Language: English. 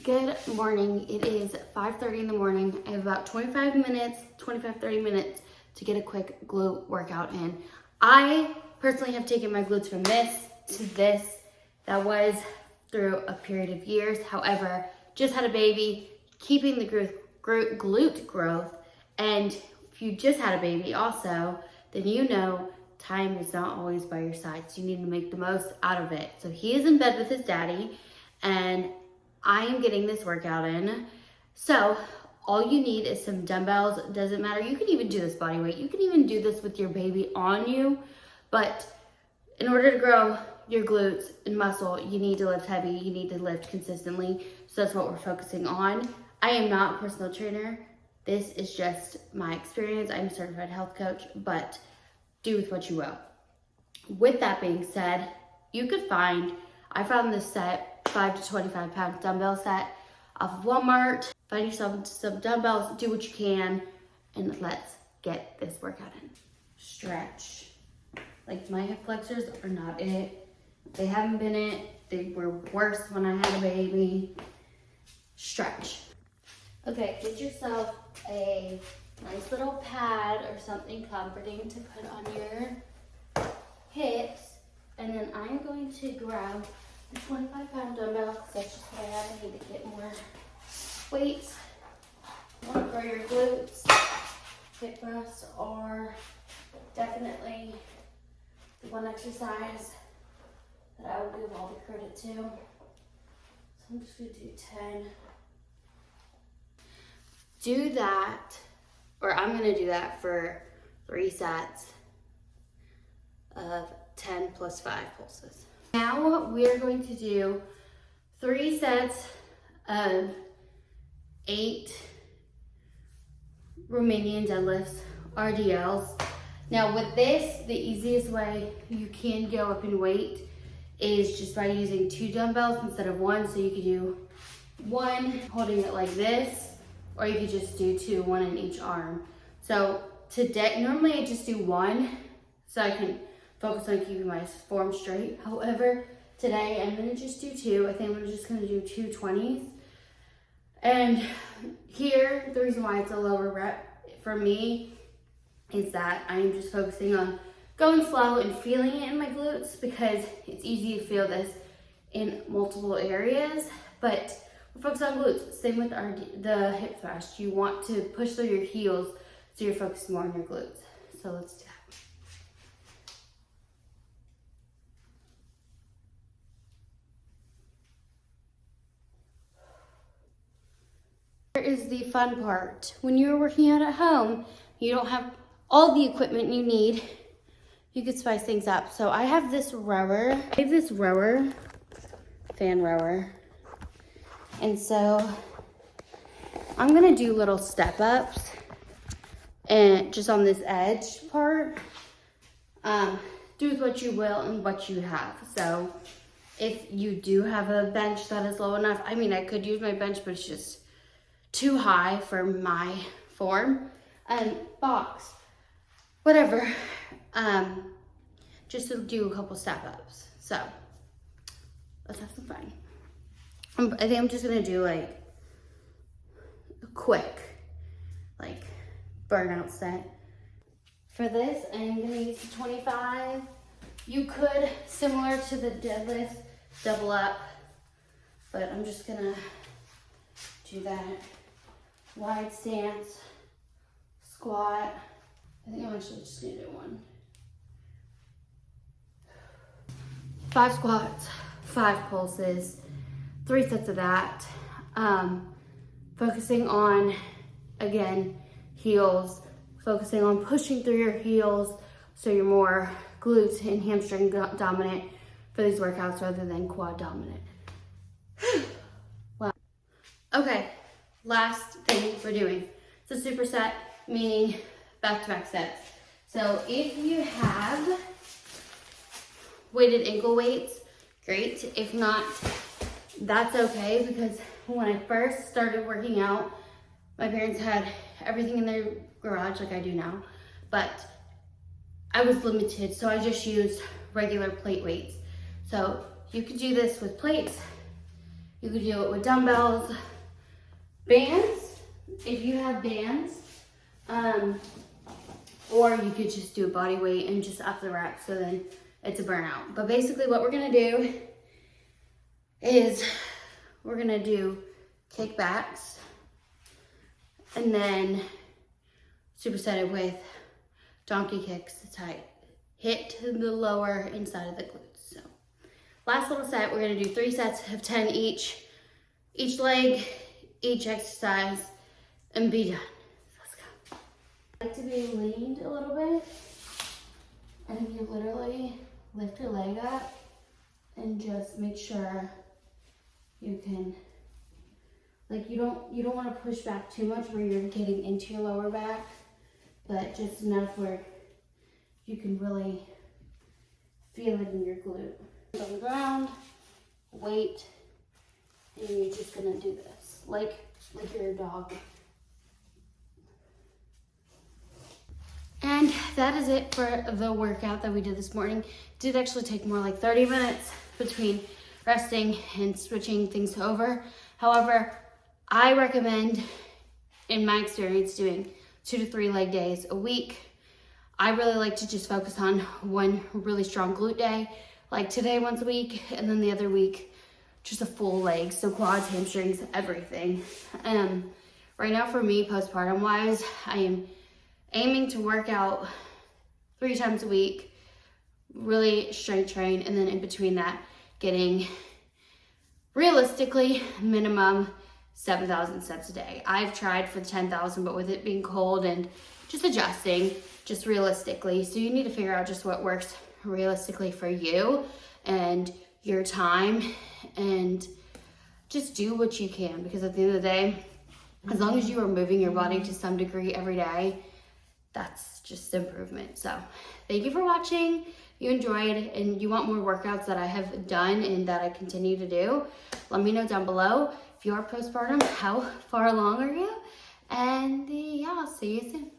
Good morning. It is 5:30 in the morning. I have about 30 minutes to get a quick glute workout in. I personally have taken my glutes from this to this. That was through a period of years. However, just had a baby, keeping the glute growth. And if you just had a baby also, then you know time is not always by your side. So you need to make the most out of it. So he is in bed with his daddy and I am getting this workout in. So all you need is some dumbbells. Doesn't matter. You can even do this body weight. You can even do this with your baby on you. But in order to grow your glutes and muscle, you need to lift heavy. You need to lift consistently. So that's what we're focusing on. I am not a personal trainer. This is just my experience. I'm a certified health coach, but do with what you will. With that being said, I found this set, 5 to 25 pound dumbbell set off of Walmart. Find yourself some dumbbells, do what you can, and let's get this workout in. Stretch. Like, my hip flexors are not it. They haven't been it. They were worse when I had a baby. Stretch. Okay, get yourself a nice little pad or something comforting to put on your hips. And then I'm going to grab the 25 pound dumbbell because that's just what I have. I need to get more weights. One for your glutes. Hip thrusts are definitely the one exercise that I will give all the credit to. So I'm just going to do 10. Do that, or I'm going to do that for 3 sets of 10 plus 5 pulses. Now we are going to do 3 sets of 8 Romanian deadlifts, RDLs. Now with this, the easiest way you can go up in weight is just by using 2 dumbbells instead of 1. So you could do 1 holding it like this, or you could just do 2, 1 in each arm. So today, normally I just do 1 so I can focus on keeping my form straight. However, today I'm gonna just do 2. I think I'm just gonna do 2 20s. And here, the reason why it's a lower rep for me is that I'm just focusing on going slow and feeling it in my glutes, because it's easy to feel this in multiple areas, but we're focused on glutes. Same with the hip thrust. You want to push through your heels, so you're focused more on your glutes. So let's do that. Here is the fun part. When you're working out at home, you don't have all the equipment you need. You could spice things up. So I have this rower. Fan rower. And so I'm gonna do little step ups and just on this edge part. Do with what you will and what you have. So if you do have a bench that is low enough, I mean, I could use my bench, but it's just too high for my form. And box, whatever. Just to do a couple step ups. So let's have some fun. I think I'm just gonna do like a quick, like, burnout set. For this, I'm gonna use the 25. You could, similar to the deadlift, double up, but I'm just gonna do that. Wide stance, squat. I think I'm actually just gonna do 1. 5 squats, 5 pulses, 3 sets of that. Focusing on, again, heels, focusing on pushing through your heels so you're more glutes and hamstring dominant for these workouts rather than quad dominant. Wow. Okay, last thing we're doing. It's a superset, meaning back-to-back sets. So if you have weighted ankle weights, great. If not, that's okay, because when I first started working out, my parents had everything in their garage like I do now, but I was limited, so I just used regular plate weights. So you could do this with plates. You could do it with dumbbells, bands, if you have bands, or you could just do a body weight and just up the reps, so then it's a burnout. But basically what we're gonna do is we're gonna do kickbacks and then supersetted with donkey kicks to hit the lower inside of the glutes. So last little set, we're gonna do 3 sets of 10 each leg, each exercise, and be done. Let's go. I like to be leaned a little bit, and you literally lift your leg up and just make sure you can, like, you don't want to push back too much where you're getting into your lower back, but just enough where you can really feel it in your glute. On the ground, weight, and you're just gonna do this, like you're a dog. And that is it for the workout that we did this morning. It did actually take more like 30 minutes between resting and switching things over. However, I recommend, in my experience, doing 2 to 3 leg days a week. I really like to just focus on one really strong glute day, like today once a week, and then the other week, just a full leg, so quads, hamstrings, everything. Right now for me, postpartum wise, I am aiming to work out 3 times a week, really strength train, and then in between that, getting realistically minimum 7,000 steps a day. I've tried for the 10,000, but with it being cold and just adjusting, just realistically. So you need to figure out just what works realistically for you and your time, and just do what you can, because at the end of the day, as long as you are moving your body to some degree every day, that's just improvement. So thank you for watching. If you enjoyed and you want more workouts that I have done and that I continue to do, let me know down below. If you are postpartum, how far along are you? And yeah, I'll see you soon.